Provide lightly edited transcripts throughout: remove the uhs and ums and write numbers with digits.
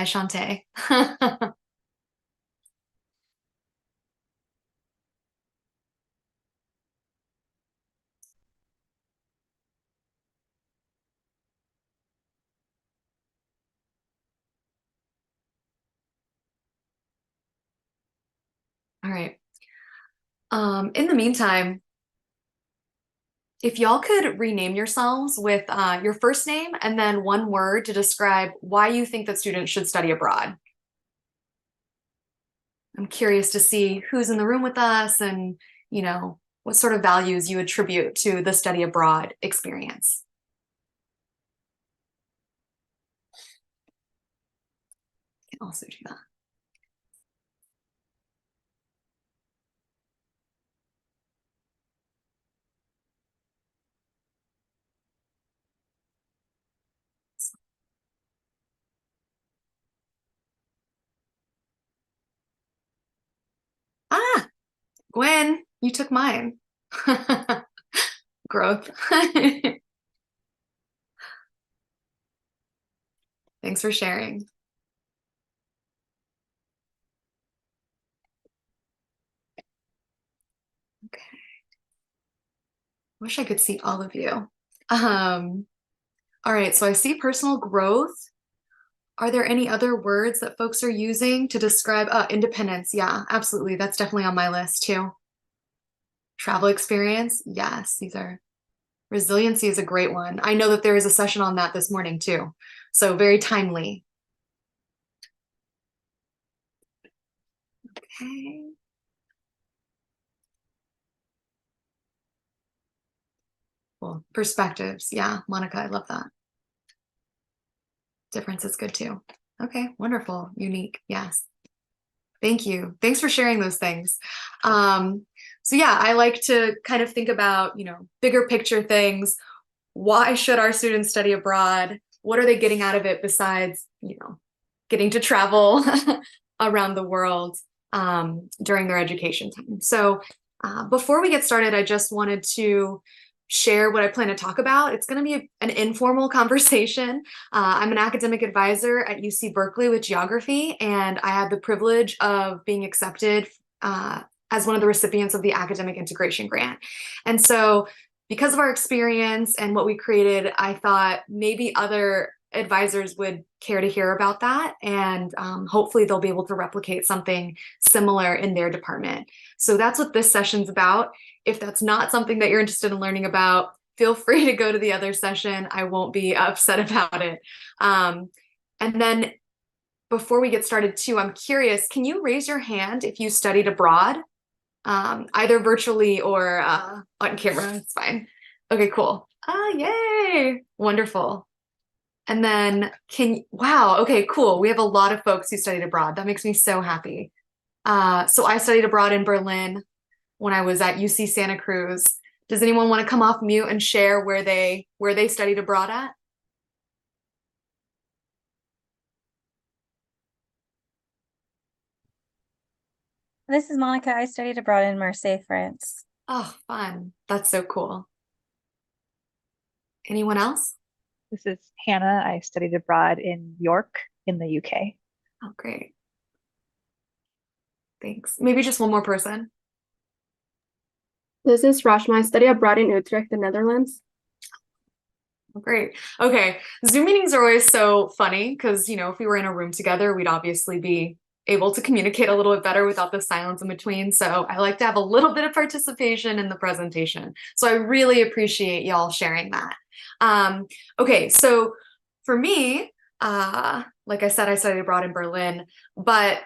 Hi, Shantae. All right. In the meantime, if y'all could rename yourselves with your first name and then one word to describe why you think that students should study abroad. I'm curious to see who's in the room with us and, what sort of values you attribute to the study abroad experience. I can also do that. Ah, Gwen, you took mine. Growth. Thanks for sharing. Okay. Wish I could see all of you. All right, so I see personal growth. Are there any other words that folks are using to describe independence? Yeah, absolutely. That's definitely on my list too. Travel experience. Yes, these are resiliency is a great one. I know that there is a session on that this morning too. So very timely. Okay. Cool. Perspectives. Yeah, Monica, I love that. Difference is good too. Okay, wonderful. Unique. Yes. Thank you. Thanks for sharing those things. So yeah, I like to kind of think about, bigger picture things. Why should our students study abroad? What are they getting out of it besides, getting to travel around the world during their education time? So before we get started, I just wanted to share what I plan to talk about. It's going to be an informal conversation. I'm an academic advisor at UC Berkeley with geography, and I had the privilege of being accepted as one of the recipients of the Academic Integration Grant. And so because of our experience and what we created, I thought maybe other advisors would care to hear about that, and hopefully they'll be able to replicate something similar in their department. So that's what this session's about. If that's not something that you're interested in learning about, feel free to go to the other session. I won't be upset about it. And then before we get started too, I'm curious, can you raise your hand if you studied abroad? Either virtually or on camera, it's fine. Okay, cool. Yay, wonderful. And then wow, okay, cool. We have a lot of folks who studied abroad. That makes me so happy. So I studied abroad in Berlin when I was at UC Santa Cruz. Does anyone want to come off mute and share where they studied abroad at? This is Monica. I studied abroad in Marseille, France. Oh, fun. That's so cool. Anyone else? This is Hannah. I studied abroad in York in the UK. Oh, great. Thanks. Maybe just one more person. This is Rashma. I study abroad in Utrecht, the Netherlands. Oh, great. Okay. Zoom meetings are always so funny because, if we were in a room together, we'd obviously be able to communicate a little bit better without the silence in between. So I like to have a little bit of participation in the presentation. So I really appreciate y'all sharing that. Okay, so for me, like I said, I studied abroad in Berlin, but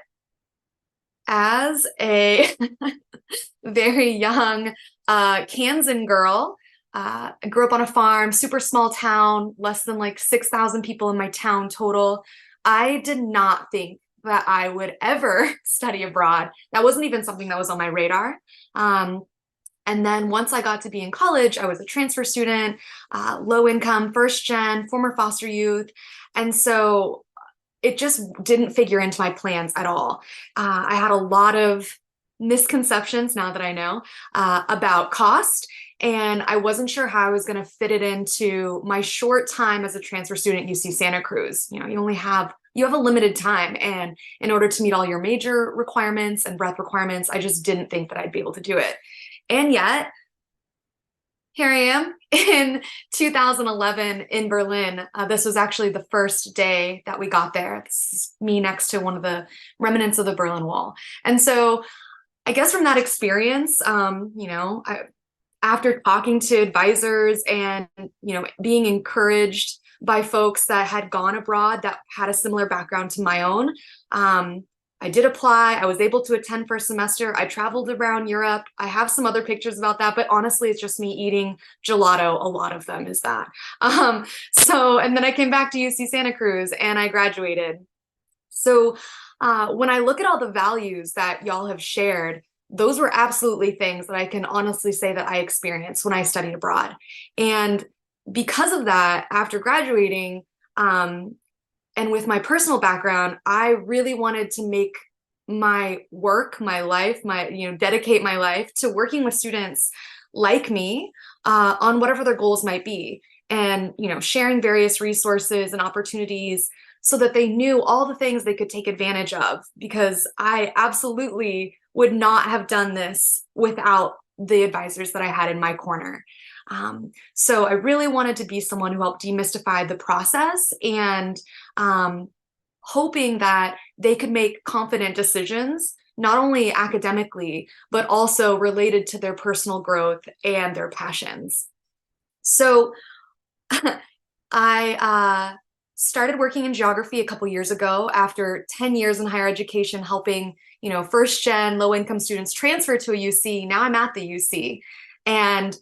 as a very young Kansan girl, I grew up on a farm, super small town, less than like 6,000 people in my town total. I did not think that I would ever study abroad. That wasn't even something that was on my radar. And then once I got to be in college, I was a transfer student, low income, first gen, former foster youth. And so it just didn't figure into my plans at all. I had a lot of misconceptions now that I know about cost, and I wasn't sure how I was going to fit it into my short time as a transfer student at UC Santa Cruz. You only have you have a limited time. And in order to meet all your major requirements and breadth requirements, I just didn't think that I'd be able to do it. And yet, here I am in 2011 in Berlin. This was actually the first day that we got there. This is me next to one of the remnants of the Berlin Wall. And so I guess from that experience, after talking to advisors and, being encouraged by folks that had gone abroad that had a similar background to my own, I did apply. I was able to attend for a semester. I traveled around Europe. I have some other pictures about that, but honestly, it's just me eating gelato. A lot of them is that. And then I came back to UC Santa Cruz and I graduated. So when I look at all the values that y'all have shared, those were absolutely things that I can honestly say that I experienced when I studied abroad. And because of that, after graduating, and with my personal background, I really wanted to make my work, my life, dedicate my life to working with students like me on whatever their goals might be, and sharing various resources and opportunities so that they knew all the things they could take advantage of, because I absolutely would not have done this without the advisors that I had in my corner. So I really wanted to be someone who helped demystify the process, and hoping that they could make confident decisions, not only academically, but also related to their personal growth and their passions. So I started working in geography a couple years ago after 10 years in higher education, helping, first gen low income students transfer to a UC. Now I'm at the UC, and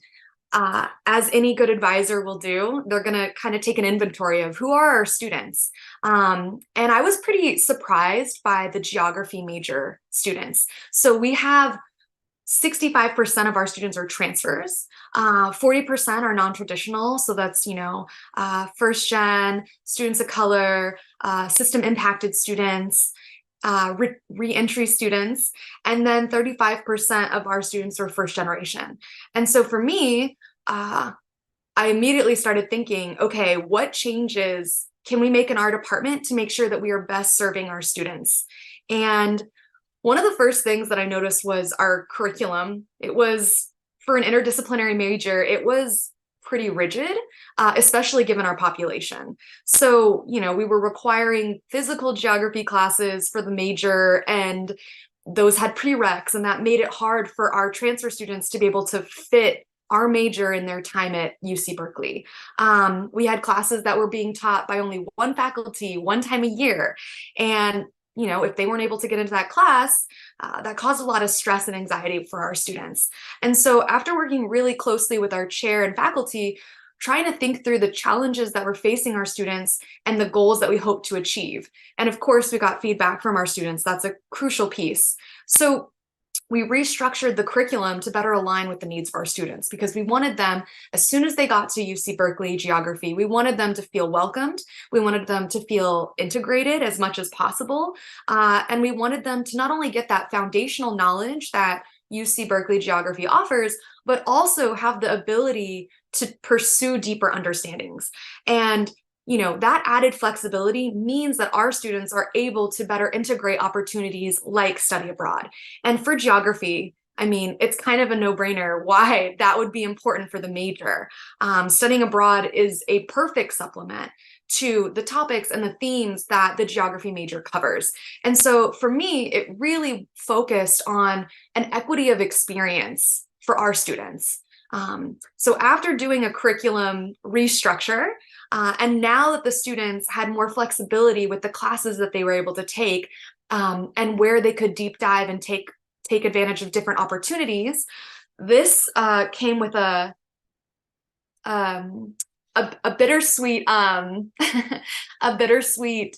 as any good advisor will do, they're going to kind of take an inventory of who are our students. And I was pretty surprised by the geography major students. So we have 65% of our students are transfers, 40% are non-traditional. So that's, first gen, students of color, system impacted students, re-entry students, and then 35% of our students are first generation. And so for me, I immediately started thinking, okay, what changes can we make in our department to make sure that we are best serving our students? And one of the first things that I noticed was our curriculum. It was, for an interdisciplinary major, it was pretty rigid, especially given our population. So, we were requiring physical geography classes for the major, and those had prereqs, and that made it hard for our transfer students to be able to fit our major in their time at UC Berkeley. We had classes that were being taught by only one faculty one time a year. And if they weren't able to get into that class, that caused a lot of stress and anxiety for our students. And so after working really closely with our chair and faculty, trying to think through the challenges that we're facing our students and the goals that we hope to achieve. And of course, we got feedback from our students. That's a crucial piece. So we restructured the curriculum to better align with the needs of our students, because we wanted them, as soon as they got to UC Berkeley geography, we wanted them to feel welcomed. We wanted them to feel integrated as much as possible. And we wanted them to not only get that foundational knowledge that UC Berkeley geography offers, but also have the ability to pursue deeper understandings. And that added flexibility means that our students are able to better integrate opportunities like study abroad. And for geography, it's kind of a no-brainer why that would be important for the major. Studying abroad is a perfect supplement to the topics and the themes that the geography major covers. And so for me, it really focused on an equity of experience for our students. So after doing a curriculum restructure, and now that the students had more flexibility with the classes that they were able to take, and where they could deep dive and take advantage of different opportunities, this came with a bittersweet a bittersweet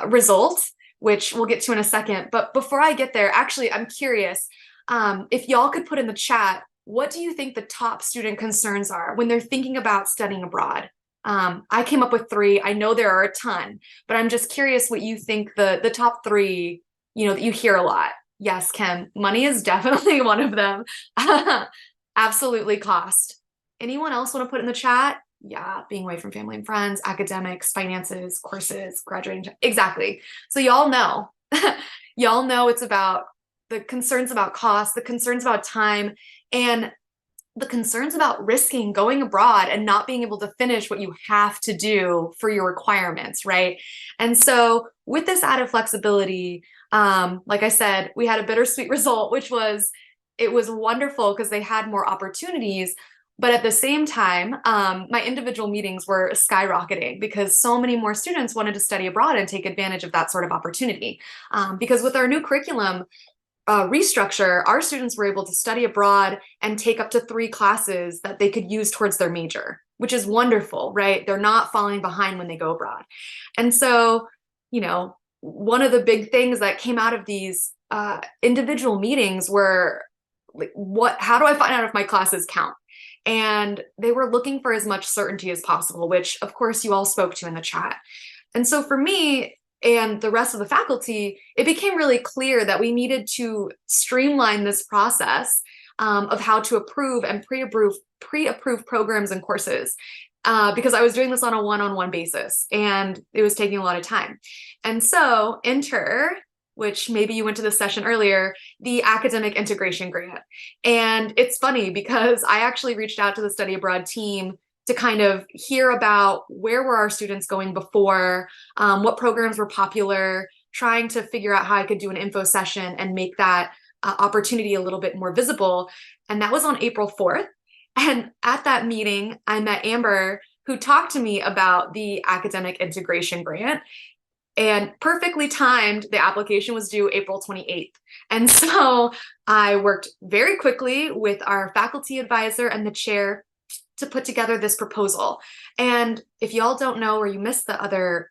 result, which we'll get to in a second. But before I get there, actually, I'm curious if y'all could put in the chat, what do you think the top student concerns are when they're thinking about studying abroad? I came up with 3. I know there are a ton, but I'm just curious what you think the top 3, that you hear a lot. Yes, Kim, money is definitely one of them. Absolutely, cost. Anyone else want to put in the chat? yeah, being away from family and friends, academics, finances, courses, graduating. Exactly. So y'all know, y'all know it's about the concerns about cost, the concerns about time, and the concerns about risking going abroad and not being able to finish what you have to do for your requirements, right? And so with this added flexibility, like I said, we had a bittersweet result, which was, it was wonderful because they had more opportunities. But at the same time, my individual meetings were skyrocketing because so many more students wanted to study abroad and take advantage of that sort of opportunity. Because with our new curriculum, restructure, our students were able to study abroad and take up to 3 classes that they could use towards their major, which is wonderful, right? They're not falling behind when they go abroad. And so, you know, one of the big things that came out of these individual meetings were like, how do I find out if my classes count? And they were looking for as much certainty as possible, which of course you all spoke to in the chat. And so for me, and the rest of the faculty, it became really clear that we needed to streamline this process of how to approve and pre-approve programs and courses, because I was doing this on a one-on-one basis and it was taking a lot of time. And so enter, which maybe you went to this session earlier, the academic integration grant. And it's funny because I actually reached out to the study abroad team to kind of hear about where were our students going before, what programs were popular, trying to figure out how I could do an info session and make that opportunity a little bit more visible. And that was on April 4th. And at that meeting, I met Amber, who talked to me about the academic integration grant. And perfectly timed, the application was due April 28th. And so I worked very quickly with our faculty advisor and the chair to put together this proposal. And if y'all don't know or you missed the other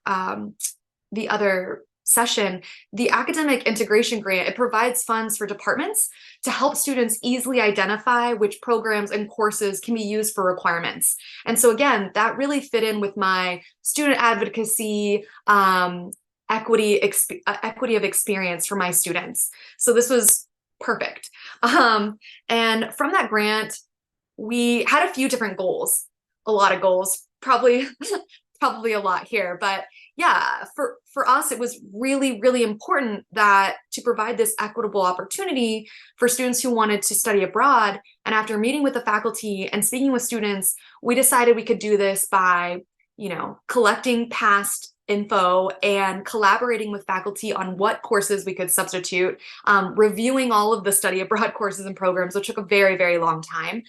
session, the academic integration grant, it provides funds for departments to help students easily identify which programs and courses can be used for requirements. And so again, that really fit in with my student advocacy, equity of experience for my students. So this was perfect. And from that grant, we had a few different goals, a lot of goals, probably a lot here, but yeah, for us, it was really, really important that to provide this equitable opportunity for students who wanted to study abroad. And after meeting with the faculty and speaking with students, we decided we could do this by, you know, collecting past info and collaborating with faculty on what courses we could substitute, reviewing all of the study abroad courses and programs, which took a very, very long time.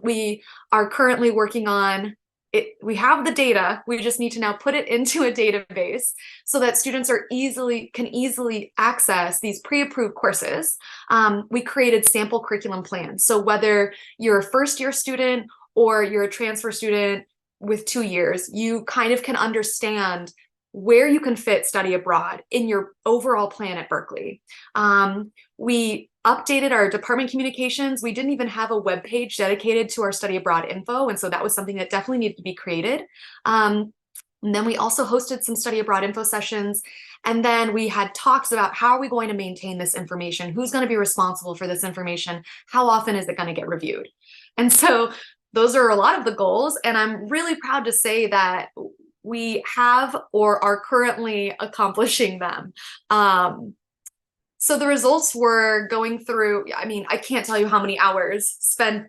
We are currently working on it. We have the data. We just need to now put it into a database so that students can easily access these pre-approved courses. We created sample curriculum plans. So whether you're a first-year student or you're a transfer student with 2 years, you kind of can understand where you can fit study abroad in your overall plan at Berkeley. We updated our department communications. We didn't even have a web page dedicated to our study abroad info. And so that was something that definitely needed to be created. And then we also hosted some study abroad info sessions. And then we had talks about how are we going to maintain this information? Who's going to be responsible for this information? How often is it going to get reviewed? And so those are a lot of the goals, and I'm really proud to say that we have or are currently accomplishing them. So the results were going through, I mean, I can't tell you how many hours spent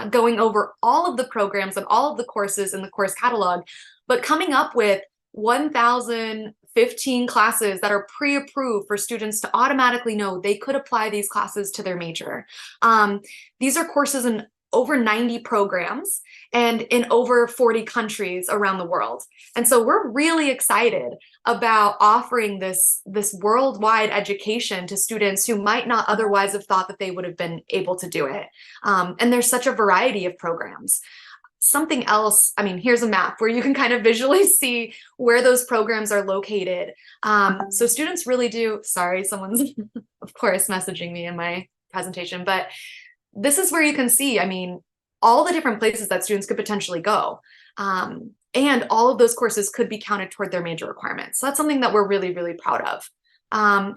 going over all of the programs and all of the courses in the course catalog, but coming up with 1,015 classes that are pre-approved for students to automatically know they could apply these classes to their major. These are courses in over 90 programs and in over 40 countries around the world. And so we're really excited about offering this worldwide education to students who might not otherwise have thought that they would have been able to do it. And there's such a variety of programs. Something else, I mean, here's a map where you can kind of visually see where those programs are located. So students really do, sorry, someone's of course messaging me in my presentation, but this is where you can see, I mean, all the different places that students could potentially go. And all of those courses could be counted toward their major requirements. So that's something that we're really, really proud of.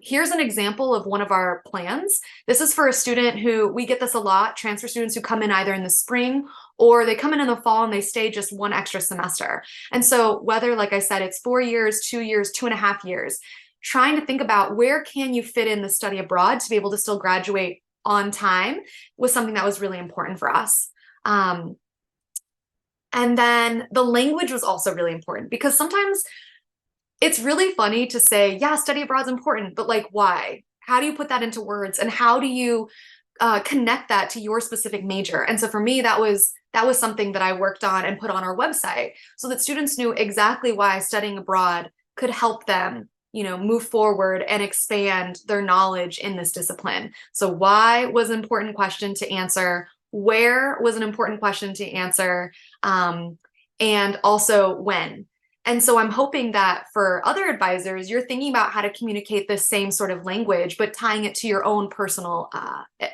Here's an example of one of our plans. This is for a student who, we get this a lot, transfer students who come in either in the spring or they come in the fall and they stay just one extra semester. And so whether, like I said, it's 4 years, 2 years, 2.5 years, trying to think about where can you fit in the study abroad to be able to still graduate on time was something that was really important for us. And then the language was also really important because sometimes it's really funny to say, yeah, study abroad is important, but like, why? How do you put that into words? And how do you connect that to your specific major? And so for me, that was something that I worked on and put on our website so that students knew exactly why studying abroad could help them, move forward and expand their knowledge in this discipline. So why was an important question to answer? Where was an important question to answer? And also when. And so I'm hoping that for other advisors, you're thinking about how to communicate the same sort of language, but tying it to your own personal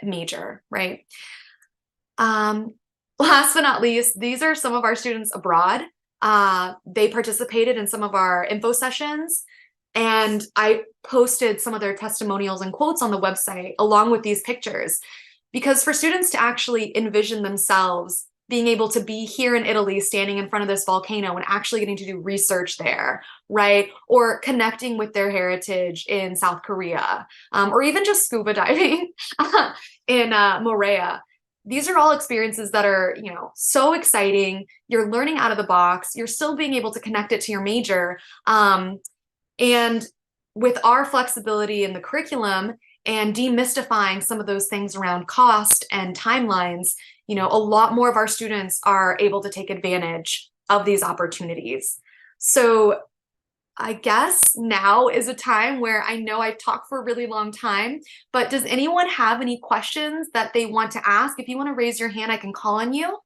major, right? Last but not least, these are some of our students abroad. They participated in some of our info sessions, and I posted some of their testimonials and quotes on the website along with these pictures, because for students to actually envision themselves being able to be here in Italy, standing in front of this volcano and actually getting to do research there, right? Or connecting with their heritage in South Korea, or even just scuba diving in Moorea. These are all experiences that are, so exciting. You're learning out of the box. You're still being able to connect it to your major. And with our flexibility in the curriculum and demystifying some of those things around cost and timelines, a lot more of our students are able to take advantage of these opportunities. So I guess now is a time where I know I've talked for a really long time, but does anyone have any questions that they want to ask? If you want to raise your hand, I can call on you.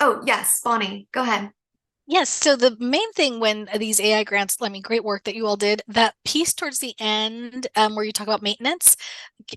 Oh, yes, Bonnie, go ahead. Yes, so the main thing when these AI grants, great work that you all did, that piece towards the end where you talk about maintenance,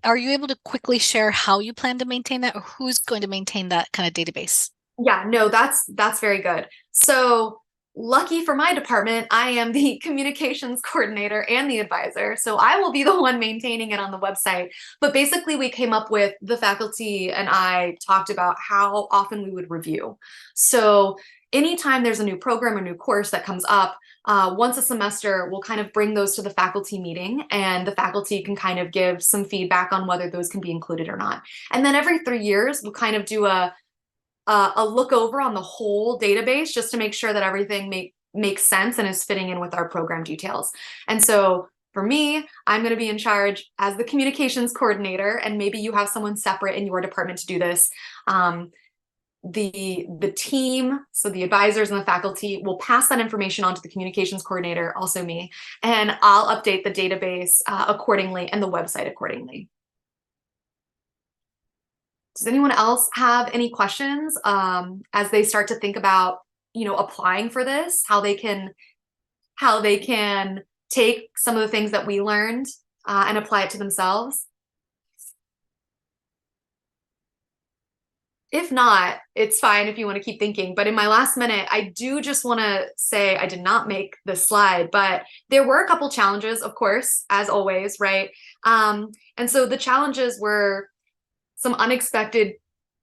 are you able to quickly share how you plan to maintain that, or who's going to maintain that kind of database? Yeah, no, that's very good. So lucky for my department, I am the communications coordinator and the advisor. So I will be the one maintaining it on the website. But basically, we came up with, the faculty and I talked about how often we would review. So anytime there's a new program or new course that comes up, once a semester, we'll kind of bring those to the faculty meeting, and the faculty can kind of give some feedback on whether those can be included or not. And then every 3 years, we'll kind of do a look over on the whole database just to make sure that everything makes sense and is fitting in with our program details. And so for me, I'm going to be in charge as the communications coordinator, and maybe you have someone separate in your department to do this. The team, so the advisors and the faculty, will pass that information on to the communications coordinator, also me, and I'll update the database accordingly and the website accordingly. Does anyone else have any questions as they start to think about, applying for this, how they can take some of the things that we learned and apply it to themselves? If not, it's fine if you want to keep thinking. But in my last minute, I do just want to say I did not make this slide, but there were a couple challenges, of course, as always, right? And so the challenges were some unexpected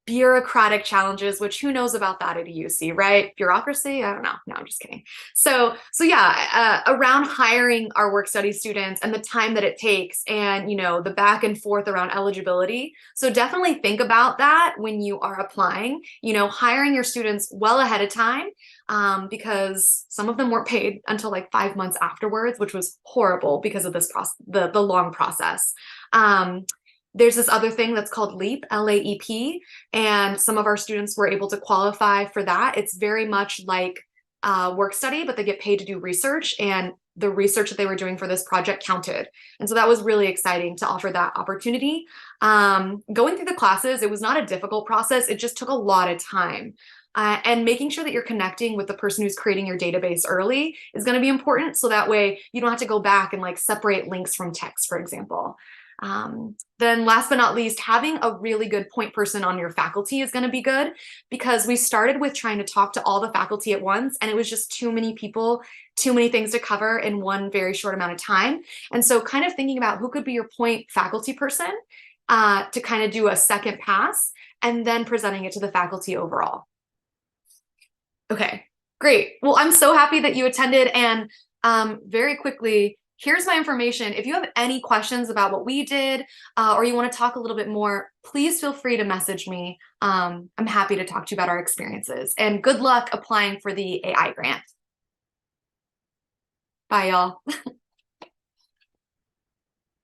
bureaucratic challenges, which who knows about that at a UC, right? Bureaucracy? I don't know. No, I'm just kidding. So yeah, around hiring our work study students and the time that it takes, and the back and forth around eligibility. So definitely think about that when you are applying, hiring your students well ahead of time, because some of them weren't paid until like 5 months afterwards, which was horrible because of this process, the long process. There's this other thing that's called LEAP, L-A-E-P, and some of our students were able to qualify for that. It's very much like work study, but they get paid to do research, and the research that they were doing for this project counted. And so that was really exciting to offer that opportunity. Going through the classes, it was not a difficult process. It just took a lot of time. And making sure that you're connecting with the person who's creating your database early is going to be important. So that way you don't have to go back and like separate links from text, for example. Then last but not least, having a really good point person on your faculty is going to be good, because we started with trying to talk to all the faculty at once, and it was just too many people, too many things to cover in one very short amount of time. And so kind of thinking about who could be your point faculty person to kind of do a second pass and then presenting it to the faculty overall. Okay, great. Well, I'm so happy that you attended, and very quickly, here's my information. If you have any questions about what we did, or you want to talk a little bit more, please feel free to message me. I'm happy to talk to you about our experiences, and good luck applying for the AI grant. Bye, y'all.